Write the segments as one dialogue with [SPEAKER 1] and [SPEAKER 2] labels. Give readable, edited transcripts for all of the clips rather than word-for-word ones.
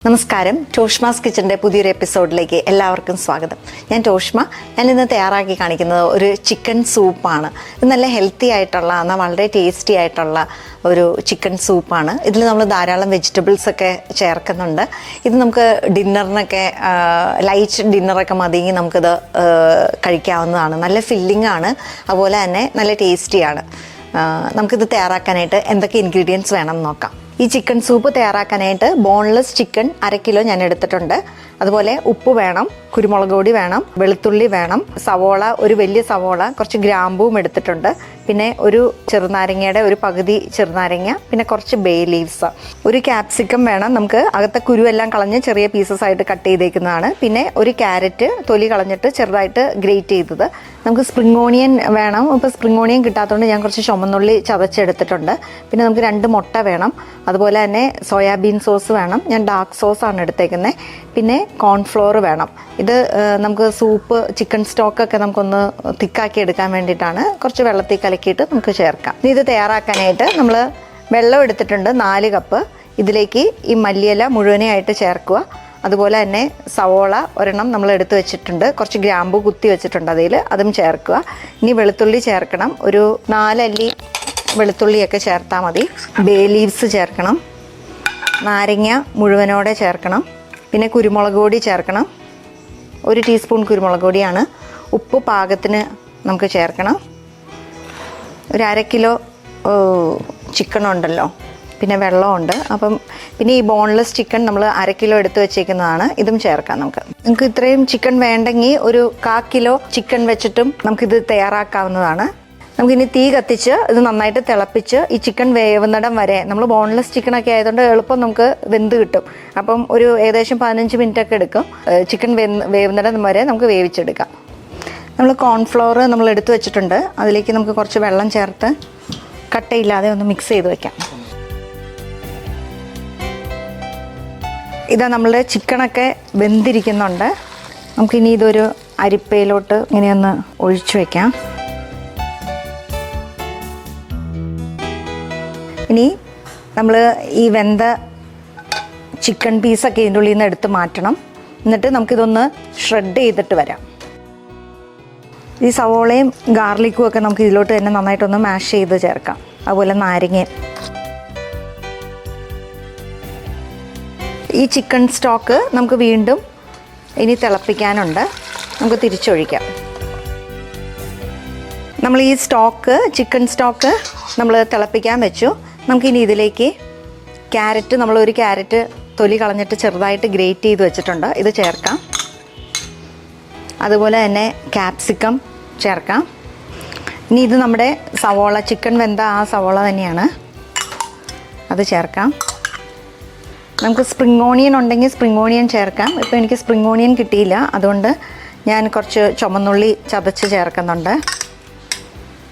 [SPEAKER 1] നമസ്കാരം, ടോഷ്മാസ് കിച്ചൻ്റെ പുതിയൊരു എപ്പിസോഡിലേക്ക് എല്ലാവർക്കും സ്വാഗതം. ഞാൻ ടോഷ്മ. ഞാൻ ഇന്ന് തയ്യാറാക്കി കാണിക്കുന്നത് ഒരു ചിക്കൻ സൂപ്പാണ്. ഇത് നല്ല ഹെൽത്തി ആയിട്ടുള്ള എന്നാൽ വളരെ ടേസ്റ്റി ആയിട്ടുള്ള ഒരു ചിക്കൻ സൂപ്പാണ്. ഇതിൽ നമ്മൾ ധാരാളം വെജിറ്റബിൾസ് ഒക്കെ ചേർക്കുന്നുണ്ട്. ഇത് നമുക്ക് ഡിന്നറിനൊക്കെ ലൈറ്റ് ഡിന്നറൊക്കെ മതിയെങ്കിൽ നമുക്കിത് കഴിക്കാവുന്നതാണ്. നല്ല ഫില്ലിംഗ് ആണ്, അതുപോലെ തന്നെ നല്ല ടേസ്റ്റിയാണ്. നമുക്കിത് തയ്യാറാക്കാനായിട്ട് എന്തൊക്കെ ഇൻഗ്രീഡിയൻസ് വേണമെന്ന് നോക്കാം. ഈ ചിക്കൻ സൂപ്പ് തയ്യാറാക്കാനായിട്ട് ബോൺലെസ് ചിക്കൻ 1/2 കിലോ ഞാൻ എടുത്തിട്ടുണ്ട്. അതുപോലെ ഉപ്പ് വേണം, കുരുമുളക് പൊടി വേണം, വെളുത്തുള്ളി വേണം, സവോള, ഒരു വലിയ സവോള, കുറച്ച് ഗ്രാമ്പൂവും എടുത്തിട്ടുണ്ട്. പിന്നെ ഒരു ചെറുനാരങ്ങയുടെ ഒരു പകുതി ചെറുനാരങ്ങ, പിന്നെ കുറച്ച് ബേ ലീവ്സ്, ഒരു ക്യാപ്സിക്കം വേണം. നമുക്ക് അകത്തെ കുരുവെല്ലാം കളഞ്ഞ് ചെറിയ പീസസ് ആയിട്ട് കട്ട് ചെയ്തേക്കുന്നതാണ്. പിന്നെ ഒരു ക്യാരറ്റ് തൊലി കളഞ്ഞിട്ട് ചെറുതായിട്ട് ഗ്രേറ്റ് ചെയ്തത്. നമുക്ക് സ്പ്രിംഗ് ഓണിയൻ വേണം. ഇപ്പോൾ സ്പ്രിംഗ് ഓണിയൻ കിട്ടാത്തതുകൊണ്ട് ഞാൻ കുറച്ച് ചുമന്നുള്ളി ചതച്ചെടുത്തിട്ടുണ്ട്. പിന്നെ നമുക്ക് 2 മുട്ട വേണം. അതുപോലെ തന്നെ സോയാബീൻ സോസ് വേണം. ഞാൻ ഡാർക്ക് സോസാണ് എടുത്തേക്കുന്നത്. പിന്നെ കോൺഫ്ലോർ വേണം. ഇത് നമുക്ക് സൂപ്പ് ചിക്കൻ സ്റ്റോക്കൊക്കെ നമുക്കൊന്ന് തിക്കാക്കി എടുക്കാൻ വേണ്ടിയിട്ടാണ്. കുറച്ച് വെള്ളത്തിൽ കലക്കിയിട്ട് നമുക്ക് ചേർക്കാം. ഇത് തയ്യാറാക്കാനായിട്ട് നമ്മൾ വെള്ളം എടുത്തിട്ടുണ്ട് 4 കപ്പ്. ഇതിലേക്ക് ഈ മല്ലിയില മുഴുവനായിട്ട് ചേർക്കുക. അതുപോലെ തന്നെ സവോള ഒരെണ്ണം നമ്മൾ എടുത്ത് വെച്ചിട്ടുണ്ട്. കുറച്ച് ഗ്രാമ്പു കുത്തി വെച്ചിട്ടുണ്ട് അതിൽ, അതും ചേർക്കുക. ഇനി വെളുത്തുള്ളി ചേർക്കണം. ഒരു 4 അല്ലി വെളുത്തുള്ളിയൊക്കെ ചേർത്താൽ മതി. ബേ ലീവ്സ് ചേർക്കണം. നാരങ്ങ മുഴുവനോടെ ചേർക്കണം. പിന്നെ കുരുമുളക് പൊടി ചേർക്കണം. 1 ടീസ്പൂൺ കുരുമുളക് പൊടിയാണ്. ഉപ്പ് പാകത്തിന് നമുക്ക് ചേർക്കണം. ഒരു 1/2 കിലോ ചിക്കൻ ഉണ്ടല്ലോ, പിന്നെ വെള്ളമുണ്ട്. അപ്പം പിന്നെ ഈ ബോൺലെസ് ചിക്കൻ നമ്മൾ 1/2 കിലോ എടുത്ത് വെച്ചേക്കുന്നതാണ്. ഇതും ചേർക്കാം. നമുക്ക് ഇത്രയും ചിക്കൻ വേണ്ടെങ്കിൽ ഒരു 1/4 കിലോ ചിക്കൻ വെച്ചിട്ടും നമുക്കിത് തയ്യാറാക്കാവുന്നതാണ്. നമുക്കിനി തീ കത്തിച്ച് ഇത് നന്നായിട്ട് തിളപ്പിച്ച് ഈ ചിക്കൻ വേവുന്നിടം വരെ, നമ്മൾ ബോൺലെസ് ചിക്കനൊക്കെ ആയതുകൊണ്ട് എളുപ്പം നമുക്ക് വെന്ത് കിട്ടും. അപ്പം ഒരു ഏകദേശം 15 മിനിറ്റ് ഒക്കെ എടുക്കും. ചിക്കൻ വേവുന്നിടം വരെ നമുക്ക് വേവിച്ചെടുക്കാം. നമ്മൾ കോൺഫ്ലോർ നമ്മൾ എടുത്തു വെച്ചിട്ടുണ്ട്. അതിലേക്ക് നമുക്ക് കുറച്ച് വെള്ളം ചേർത്ത് കട്ടയില്ലാതെ ഒന്ന് മിക്സ് ചെയ്ത് വെക്കാം. ഇതാ നമ്മളുടെ ചിക്കനൊക്കെ വെന്തിരിക്കുന്നുണ്ട്. നമുക്കിനി ഇതൊരു അരിപ്പയിലോട്ട് ഇങ്ങനെയൊന്ന് ഒഴിച്ചു വയ്ക്കാം. ഇനി നമ്മൾ ഈ വെന്ത ചിക്കൻ പീസൊക്കെ ഇതിൻ്റെ ഉള്ളിൽ നിന്ന് എടുത്ത് മാറ്റണം. എന്നിട്ട് നമുക്കിതൊന്ന് ഷ്രെഡ് ചെയ്തിട്ട് വരാം. ഈ സവോളയും ഗാർലിക്കും ഒക്കെ നമുക്ക് ഇതിലോട്ട് തന്നെ നന്നായിട്ടൊന്ന് മാഷ് ചെയ്ത് ചേർക്കാം. അതുപോലെ നാരങ്ങ. ഈ ചിക്കൻ സ്റ്റോക്ക് നമുക്ക് വീണ്ടും ഇനി തിളപ്പിക്കാനുണ്ട്. നമുക്ക് തിരിച്ചൊഴിക്കാം. നമ്മൾ ഈ ചിക്കൻ സ്റ്റോക്ക് നമ്മൾ തിളപ്പിക്കാൻ വെച്ചു. നമുക്കിനി ഇതിലേക്ക് ക്യാരറ്റ്, നമ്മളൊരു ക്യാരറ്റ് തൊലി കളഞ്ഞിട്ട് ചെറുതായിട്ട് ഗ്രേറ്റ് ചെയ്ത് വെച്ചിട്ടുണ്ട്, ഇത് ചേർക്കാം. അതുപോലെ തന്നെ ക്യാപ്സിക്കം ചേർക്കാം. ഇനി ഇത് നമ്മുടെ സവോള, ചിക്കൻ വെന്ത ആ സവോള തന്നെയാണ്, അത് ചേർക്കാം. നമുക്ക് സ്പ്രിംഗ് ഓണിയൻ ഉണ്ടെങ്കിൽ സ്പ്രിംഗ് ഓണിയൻ ചേർക്കാം. ഇപ്പോൾ എനിക്ക് സ്പ്രിംഗ് ഓണിയൻ കിട്ടിയില്ല, അതുകൊണ്ട് ഞാൻ കുറച്ച് ചുമന്നുള്ളി ചതച്ച് ചേർക്കുന്നുണ്ട്.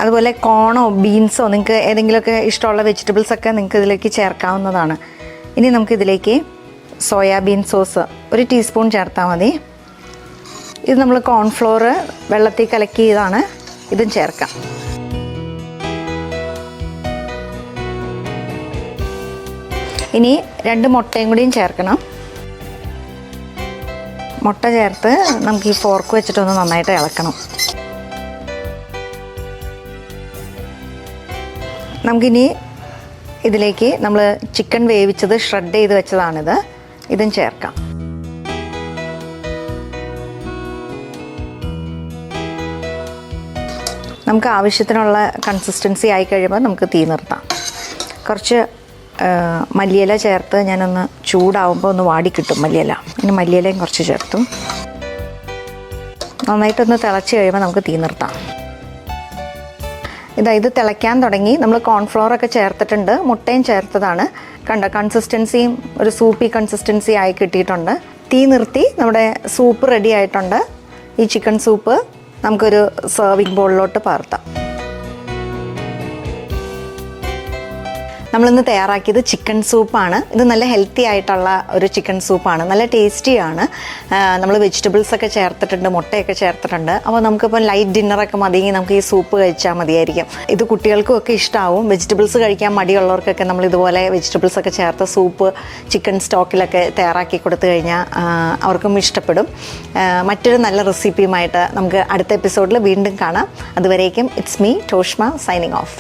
[SPEAKER 1] അതുപോലെ കോണോ ബീൻസോ നിങ്ങൾക്ക് ഏതെങ്കിലുമൊക്കെ ഇഷ്ടമുള്ള വെജിറ്റബിൾസൊക്കെ നിങ്ങൾക്ക് ഇതിലേക്ക് ചേർക്കാവുന്നതാണ്. ഇനി നമുക്കിതിലേക്ക് സോയാബീൻ സോസ് 1 ടീസ്പൂൺ ചേർത്താൽ മതി. ഇത് നമ്മൾ കോൺഫ്ലോർ വെള്ളത്തിൽ കലക്കിയതാണ്, ഇതും ചേർക്കാം. ഇനി 2 മുട്ടയും കൂടിയും ചേർക്കണം. മുട്ട ചേർത്ത് നമുക്ക് ഈ ഫോർക്ക് വെച്ചിട്ടൊന്ന് നന്നായിട്ട് ഇളക്കണം. നമുക്കിനി ഇതിലേക്ക് നമ്മൾ ചിക്കൻ വേവിച്ചത് ഷ്രെഡ് ചെയ്ത് വെച്ചതാണിത്, ഇതും ചേർക്കാം. നമുക്ക് ആവശ്യത്തിനുള്ള കൺസിസ്റ്റൻസി ആയി കഴിയുമ്പോൾ നമുക്ക് തീ നിർത്താം. കുറച്ച് മല്ലിയില ചേർത്ത് ഞാനൊന്ന് ചൂടാവുമ്പോൾ ഒന്ന് വാടിക്കിട്ടും മല്ലിയില. ഇനി മല്ലിയിലയും കുറച്ച് ചേർത്തു. നന്നായിട്ടൊന്ന് തിളച്ച് കഴിയുമ്പോൾ നമുക്ക് തീ നിർത്താം. ഇത് തിളയ്ക്കാൻ തുടങ്ങി. നമ്മൾ കോൺഫ്ലോറൊക്കെ ചേർത്തിട്ടുണ്ട്, മുട്ടയും ചേർത്തതാണ്. കൺസിസ്റ്റൻസിയും ഒരു സൂപ്പി കൺസിസ്റ്റൻസി ആയി കിട്ടിയിട്ടുണ്ട്. തീ നിർത്തി. നമ്മുടെ സൂപ്പ് റെഡി ആയിട്ടുണ്ട്. ഈ ചിക്കൻ സൂപ്പ് നമുക്കൊരു സെർവിങ് ബോളിലോട്ട് പകർത്താം. നമ്മളിന്ന് തയ്യാറാക്കിയത് ചിക്കൻ സൂപ്പാണ്. ഇത് നല്ല ഹെൽത്തി ആയിട്ടുള്ള ഒരു ചിക്കൻ സൂപ്പാണ്, നല്ല ടേസ്റ്റിയാണ്. നമ്മൾ വെജിറ്റബിൾസ് ഒക്കെ ചേർത്തിട്ടുണ്ട്, മുട്ടയൊക്കെ ചേർത്തിട്ടുണ്ട്. അപ്പോൾ നമുക്കിപ്പോൾ ലൈറ്റ് ഡിന്നറൊക്കെ മതിയെങ്കിൽ നമുക്ക് ഈ സൂപ്പ് കഴിച്ചാൽ മതിയായിരിക്കും. ഇത് കുട്ടികൾക്കും ഒക്കെ ഇഷ്ടമാവും. വെജിറ്റബിൾസ് കഴിക്കാൻ മടിയുള്ളവർക്കൊക്കെ നമ്മൾ ഇതുപോലെ വെജിറ്റബിൾസ് ഒക്കെ ചേർത്ത് സൂപ്പ് ചിക്കൻ സ്റ്റോക്കിലൊക്കെ തയ്യാറാക്കി കൊടുത്തു കഴിഞ്ഞാൽ അവർക്കും ഇഷ്ടപ്പെടും. മറ്റൊരു നല്ല റെസിപ്പിയുമായിട്ട് നമുക്ക് അടുത്ത എപ്പിസോഡിൽ വീണ്ടും കാണാം. അതുവരേക്കും it's me Toshma signing off.